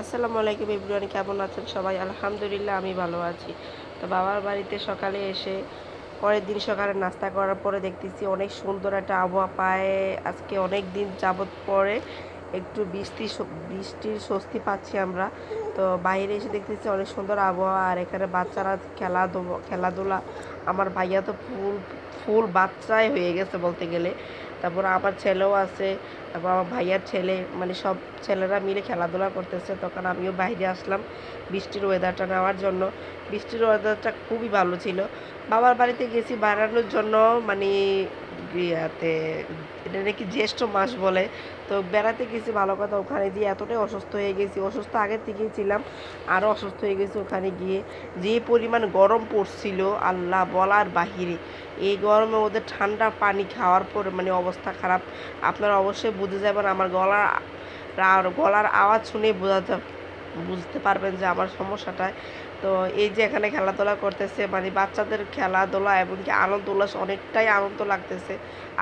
আসসালামু আলাইকুম এভরিওয়ান, কেমন আছেন সবাই? আলহামদুলিল্লাহ আমি ভালো আছি। তো বাবার বাড়িতে সকালে এসে পরের দিন সকালে নাস্তা করার পরে দেখতেছি অনেক সুন্দর একটা আবহাওয়া পায়। আজকে অনেক দিন যাবত পরে একটু বৃষ্টির স্বস্তি পাচ্ছি আমরা। তো বাইরে এসে দেখতেছি অনেক সুন্দর আবহাওয়া, আর এখানে বাচ্চারা খেলাধুলা। আমার ভাইয়া তো ফুল ফুল বাচ্চাই হয়ে গেছে বলতে গেলে। তারপর আমার ছেলেও আছে, তারপর আমার ভাইয়ার ছেলে, মানে সব ছেলেরা মিলে খেলাধুলা করতেছে। তখন আমিও বাইরে আসলাম বৃষ্টির ওয়েদারটা নেওয়ার জন্য। বৃষ্টির ওয়েদারটা খুবই ভালো ছিল। বাবার বাড়িতে গেছি বেড়ানোর জন্য, মানে ইয়াতে এটা নাকি জ্যৈষ্ঠ মাস বলে। তো বেড়াতে গেছি ভালো কথা, ওখানে গিয়ে এতটাই অসুস্থ হয়ে গেছি, অসুস্থ আগের থেকেই ছিলাম, আরও অসুস্থ হয়ে গেছি ওখানে গিয়ে। যে পরিমাণ গরম পড়ছিল আল্লাহ বলার বাহিরে। এই গরমে ওদের ঠান্ডা পানি খাওয়ার পরে মানে অবস্থা খারাপ। আপনারা অবশ্যই বুঝে যাবেন, আমার গলার আওয়াজ শুনেই বুঝতে পারবেন যে আমার সমস্যাটা। তো এই যে এখানে খেলাধুলা করতেছে, মানে বাচ্চাদের খেলাধুলা এবং কি আনন্দ উল্লাস, অনেকটাই আনন্দ লাগতেছে।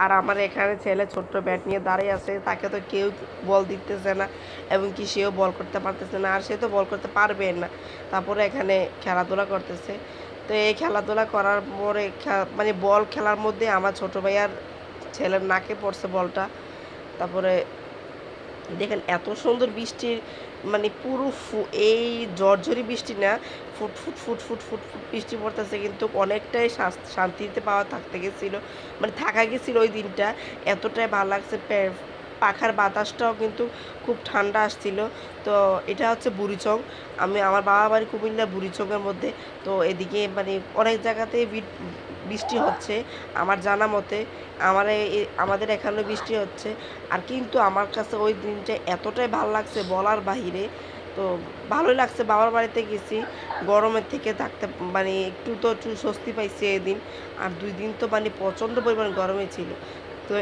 আর আমার এখানে ছেলে ছোট্ট ব্যাট নিয়ে দাঁড়িয়ে আছে, তাকে তো কেউ বল দিতেছে না এবং কি সেও বল করতে পারতেছে না, আর সে তো বল করতে পারবে না। তারপরে এখানে খেলাধুলা করতেছে। তো এই খেলাধুলা করার পরে মানে বল খেলার মধ্যে আমার ছোটো ভাইয়ার ছেলের নাকে পড়ছে বলটা। তারপরে দেখেন এত সুন্দর বৃষ্টির, মানে পুরো এই ঝরঝরি বৃষ্টি না, foot foot foot foot foot foot বৃষ্টি পড়তেছে, কিন্তু অনেকটাই শান্তিতে থাকতে গেছিলো, মানে থাকা গেছিলো ওই দিনটা। এতটাই ভালো লাগছে, পাখার বাতাসটাও কিন্তু খুব ঠান্ডা আসছিল। তো এটা হচ্ছে বুড়িচং। আমার বাবা বাড়ি কুমিল্লা বুড়িচংয়ের মধ্যে। তো এদিকে মানে অনেক জায়গাতেই বৃষ্টি হচ্ছে আমার জানা মতে। আমাদের এখানে বৃষ্টি হচ্ছে। আর কিন্তু আমার কাছে ওই দিনটা এতটাই ভালো লাগছে বলার বাহিরে। তো ভালোই লাগছে, বাবার বাড়িতে গেছি, গরমের থেকে থাকতে মানে একটু স্বস্তি পাইছি এদিন। আর 2 দিন তো মানে প্রচণ্ড পরিমাণ গরমে ছিল। তো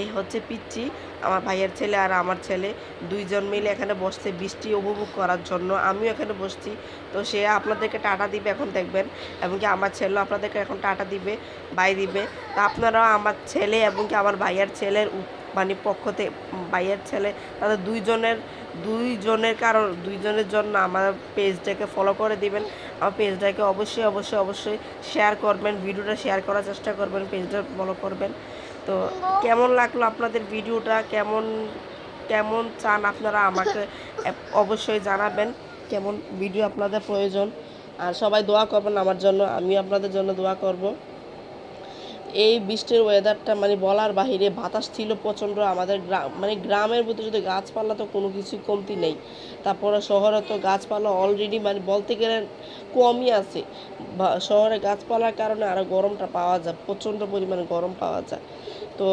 এই হচ্ছে পিচ্চি, আমার ভাইয়ের ছেলে আর আমার ছেলে, দুইজন মিলে এখানে বসছে বৃষ্টি উপভোগ করার জন্য। আমিও এখানে বসছি। তো সে আপনাদেরকে টাটা দিবে এখন দেখবেন, এবং কি আমার ছেলেও আপনাদেরকে এখন টাটা দিবে, বাই দিবে। তা আপনারাও আমার ছেলে এবং কি আমার ভাইয়ের ছেলের মানে পক্ষ থেকে, ভাইয়ের ছেলে, তাদের দুইজনের জন্য আমার পেজটাকে ফলো করে দিবেন। আমার পেজটাকে অবশ্যই অবশ্যই অবশ্যই শেয়ার করবেন, ভিডিওটা শেয়ার করার চেষ্টা করবেন, পেজটা ফলো করবেন। তো কেমন লাগলো আপনাদের ভিডিওটা, কেমন কেমন চান আপনারা আমাকে অবশ্যই জানাবেন, কেমন ভিডিও আপনাদের প্রয়োজন। আর সবাই দোয়া করবেন আমার জন্য, আমি আপনাদের জন্য দোয়া করব। এই বৃষ্টির ওয়েদারটা মানে বলার বাহিরে, বাতাস ছিল প্রচণ্ড। আমাদের মানে গ্রামের মধ্যে যদি গাছপালা তো কোনো কিছুই কমতি নেই। তারপরে শহরে তো গাছপালা অলরেডি মানে বলতে গেলে কমই আছে। শহরে গাছপালার কারণে আরও গরমটা পাওয়া যায়, প্রচণ্ড পরিমাণে গরম পাওয়া যায়। তো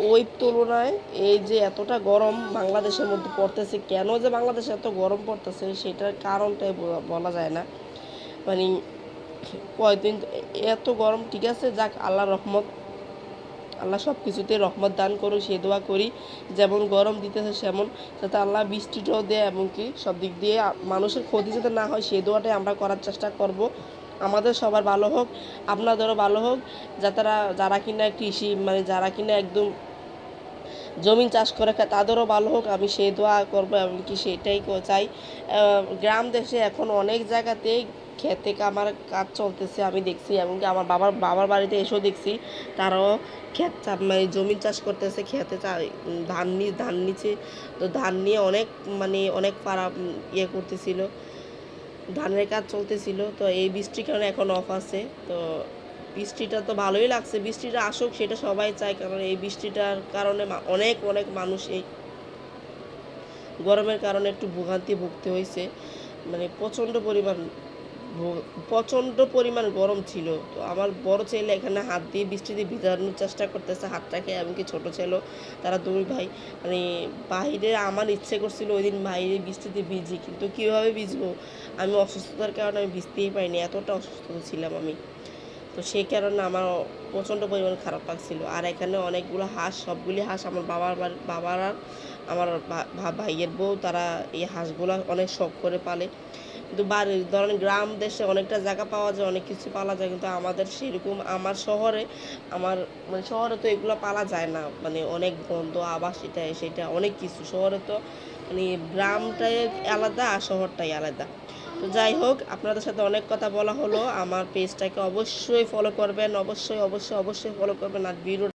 ওই তুলনায় এই যে এতটা গরম বাংলাদেশের মধ্যে পড়তেছে, কেন যে বাংলাদেশে এত গরম পড়তেছে সেটার কারণটাই বলা যায় না। মানে কয়দিন এত গরম, ঠিক আছে, যাক আল্লাহর রহমত, আল্লাহ সব কিছুতেই রহমত দান করুক সে দোয়া করি। যেমন গরম দিতেছে সেমন যাতে আল্লাহ বৃষ্টিটাও দেয়, এবং কি সব দিক দিয়ে মানুষের ক্ষতি যাতে না হয় সেই দোয়াটাই আমরা করার চেষ্টা করব। আমাদের সবার ভালো হোক, আপনাদেরও ভালো হোক। যারা কিনা কৃষি, মানে যারা কিনা একদম জমি চাষ করে খায় তাদেরও ভালো হোক, আমি সেই দোয়া করবো, এমনকি সেটাই চাই। গ্রাম দেশে এখন অনেক জায়গাতেই খেতে আমার কাজ চলতেছে আমি দেখছি, এমনকি আমার বাবার বাড়িতে এসেও দেখছি তারাও মানে জমি চাষ করতেছে, ধান নিচে। তো ধান নিয়ে অনেক মানে অনেক পাড়া ইয়ে করতেছিল, ধানের কাজ চলতেছিল। তো এই বৃষ্টির কারণে এখন অফ আছে। তো বৃষ্টিটা তো ভালোই লাগছে, বৃষ্টিটা আসুক সেটা সবাই চায়, কারণ এই বৃষ্টিটার কারণে অনেক অনেক মানুষ এই গরমের কারণে একটু ভোগান্তি ভুগতে হয়েছে। মানে প্রচণ্ড পরিমাণ গরম ছিল। তো আমার বড় ছেলে এখানে হাত দিয়ে বৃষ্টিতে ভিজানোর চেষ্টা করতেছে হাতটাকে, এমনকি ছোটো ছেলেও, তারা দুই ভাই। মানে বাইরে আমার ইচ্ছে করছিল ওই দিন বাইরে বৃষ্টিতে ভিজি, কিন্তু কীভাবে ভিজবো, আমি অসুস্থতার কারণে আমি ভিজতেই পারিনি, এতটা অসুস্থ ছিলাম আমি। তো সেই কারণে আমার প্রচণ্ড পরিমাণ খারাপ লাগছিল। আর এখানে অনেকগুলো হাঁস, সবগুলি হাঁস আমার বাবার আর আমার ভাইয়ের বউ, তারা এই হাঁসগুলো অনেক শখ করে পালে। কিন্তু ধরেন গ্রাম দেশে অনেকটা জায়গা পাওয়া যায়, অনেক কিছু পালা যায়, কিন্তু আমাদের সেরকম আমার মানে শহরে তো এগুলো পালা যায় না, মানে অনেক গন্ধ আবাস, সেটা অনেক কিছু শহরে তো মানে গ্রামটাই আলাদা আর শহরটাই আলাদা। তো যাই হোক, আপনাদের সাথে অনেক কথা বলা হলো। আমার পেজটাকে অবশ্যই ফলো করবেন, অবশ্যই ফলো করবেন আর ভিডিও